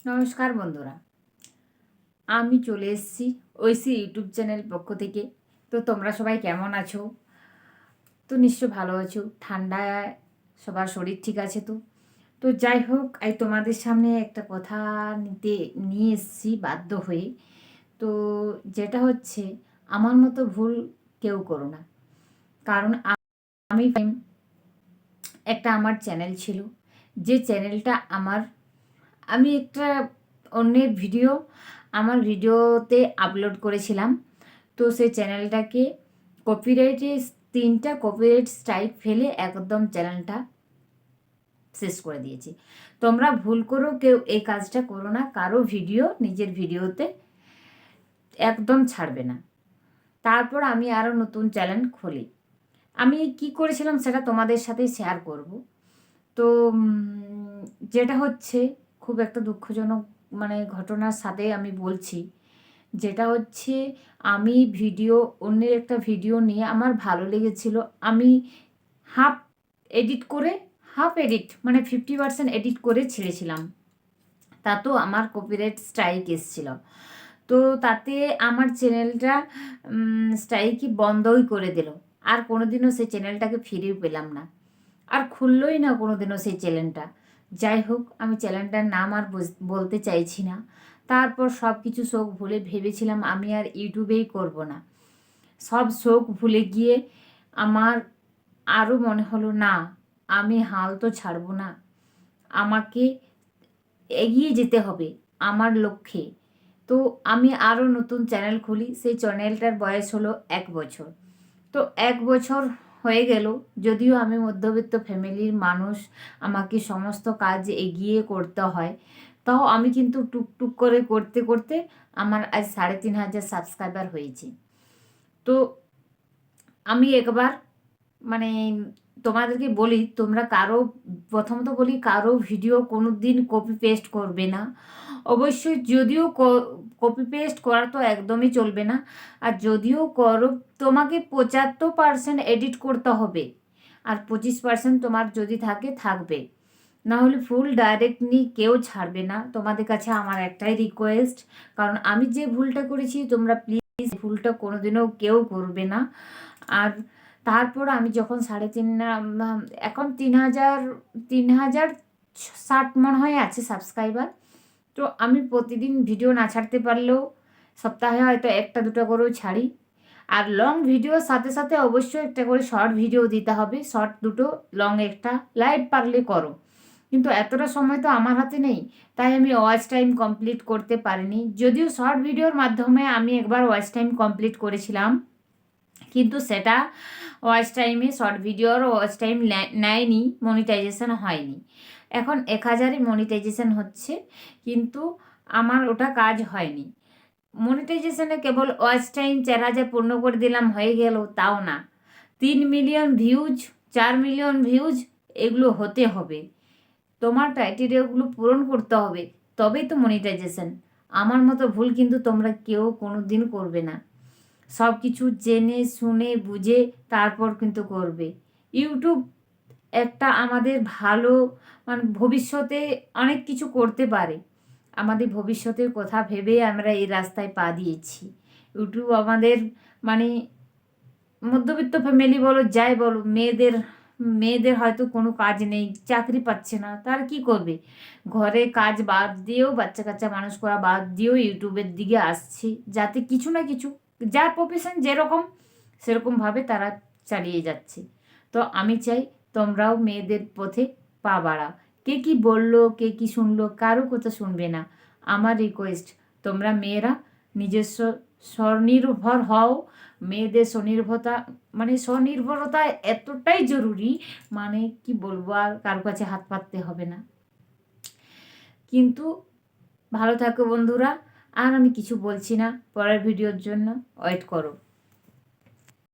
নমস্কার বন্ধুরা, আমি চলে এসেছি ঐশী ইউটিউব চ্যানেল পক্ষ থেকে। তো তোমরা সবাই কেমন আছো? তো নিশ্চয় ভালো আছো। ঠান্ডায় সবার শরীর ঠিক আছে? তো তো যাই হোক, এই তোমাদের সামনে একটা কথা নিয়ে এসেছি বাধ্য হয়ে। তো যেটা হচ্ছে, আমার মতো ভুল কেউ করো না। কারণ আমি একটা আমার চ্যানেল ছিল, যে চ্যানেলটা আমি একটা অন্যের ভিডিও আমার ভিডিওতে আপলোড করেছিলাম। তো সেই চ্যানেলটাকে কপিরাইটে 3টা কপিরাইট স্ট্রাইক ফেলে একদম চ্যানেলটা শেষ করে দিয়েছি। তোমরা ভুল করো কেউ এই কাজটা করো না, কারো ভিডিও নিজের ভিডিওতে একদম ছাড়বে না। তারপর আমি আরও নতুন চ্যানেল খুলি। আমি কি করেছিলাম সেটা তোমাদের সাথে শেয়ার করব। তো যেটা হচ্ছে, খুব একটা দুঃখজনক ঘটনার সাথে আমি বলছি। যেটা হচ্ছে, আমি অন্যের একটা ভিডিও নিয়ে আমার ভালো লেগেছিল। আমি হাফ এডিট করে, 50% এডিট করে ছেড়েছিলাম। তাতেও আমার কপিরাইট স্ট্রাইক এসেছিল। তো তাতে আমার চ্যানেলটা স্ট্রাইকই বন্ধই করে দিল। আর কোনোদিনও সেই চ্যানেলটাকে ফিরেও পেলাম না, আর খুললই না কোনোদিনও সেই চ্যানেলটা। যাই হোক, আমি চ্যানেলটার নাম আর বলতে চাইছি না। তারপর সব কিছু শোক ভুলে ভেবেছিলাম আমি আর ইউটিউবেই করব না। সব শোক ভুলে গিয়ে আমার আরও মনে হলো, না, আমি হাল তো ছাড়বো না, আমাকে এগিয়ে যেতে হবে আমার লক্ষ্যে। তো আমি আরও নতুন চ্যানেল খুলি। সেই চ্যানেলটার বয়স হলো 1 বছর। তো 1 বছর হয়ে গেল, যদিও আমি মধ্যবিত্ত ফ্যামিলির মানুষ, আমাকে সমস্ত কাজ এগিয়ে করতে হয়, তাও আমি কিন্তু টুকটুক করে করতে করতে আমার আজ 3,500 সাবস্ক্রাইবার হয়েছে। তো আমি একবার মানে তোমাদেরকে বলি, তোমরা প্রথমত বলি, কারো ভিডিও কোনো দিন কপি পেস্ট করবে না। অবশ্যই, যদিও কপি পেস্ট করা তো একদমই চলবে না। আর যদিও করো, তোমাকে 75% এডিট করতে হবে, আর 25% তোমার যদি থাকবে। না হলে ফুল ডাইরেক্টলি কেউ ছাড়বে না। তোমাদের কাছে আমার একটাই রিকোয়েস্ট, কারণ আমি যে ভুলটা করেছি, তোমরা প্লিজ ভুলটা কোনোদিনও কেউ করবে না। আর তারপর আমি যখন 3.5, এখন 3,060 মনে হয় আছে সাবস্ক্রাইবার। তো আমি প্রতিদিন ভিডিও না ছাড়তে পারলেও সপ্তাহে হয়তো 1টা 2টা করেও ছাড়ি। আর লং ভিডিওর সাথে সাথে অবশ্যই একটা করে শর্ট ভিডিও দিতে হবে। শর্ট 2টো, লং একটা। লাইভ পারলে করো, কিন্তু এতটা সময় তো আমার হাতে নেই, তাই আমি ওয়াচ টাইম কমপ্লিট করতে পারিনি। যদিও শর্ট ভিডিওর মাধ্যমে আমি একবার ওয়াচ টাইম কমপ্লিট করেছিলাম, কিন্তু সেটা শর্ট ভিডিওর ওয়াচ টাইম নেয়নি, মনিটাইজেশন হয়নি। এখন 1,000-ই মনিটাইজেশন হচ্ছে, কিন্তু আমার ওটা কাজ হয়নি। মনিটাইজেশনে কেবল ওয়াচ টাইম 4,000 পূর্ণ করে দিলাম, হয়ে গেল, তাও না। 3 মিলিয়ন ভিউজ, 4 মিলিয়ন ভিউজ, এগুলো হতে হবে। তোমার ক্রাইটেরিয়াগুলো পূরণ করতে হবে, তবেই তো মনিটাইজেশন। আমার মতো ভুল কিন্তু তোমরা কেউ কোনো দিন করবে না। সব কিছু জেনে শুনে বুঝে তারপর কিন্তু করবে। ইউটিউব একটা আমাদের ভালো, ভবিষ্যতে অনেক কিছু করতে পারে। আমাদের ভবিষ্যতের কথা ভেবে আমরা এই রাস্তায় পা দিয়েছি। ইউটিউব আমাদের মানে মধ্যবিত্ত ফ্যামিলি বলো, যাই বলো, মেয়েদের হয়তো কোনো কাজ নেই, চাকরি পাচ্ছে না, তার কি করবে? ঘরে কাজ বাদ দিয়েও, বাচ্চা কাচ্চা মানুষ করা বাদ দিয়েও ইউটিউবের দিকে আসছে, যাতে কিছু না কিছু, যার প্রফেশন যেরকম সেরকমভাবে তারা চালিয়ে যাচ্ছে। তো আমি চাই তোমরাও মেয়েদের পথে পা বাড়াও। কে কি বললো, কে কি শুনলো, কারো কথা শুনবে না। আমার রিকোয়েস্ট, তোমরা মেয়েরা নিজস্ব স্বনির্ভর হও। মেয়েদের স্বনির্ভরতা এতটাই জরুরি, কি বলবো, আর কারো কাছে হাত পাততে হবে না। কিন্তু ভালো থাকো বন্ধুরা, আর আমি কিছু বলছি না, পরের ভিডিওর জন্য ওয়েট করো।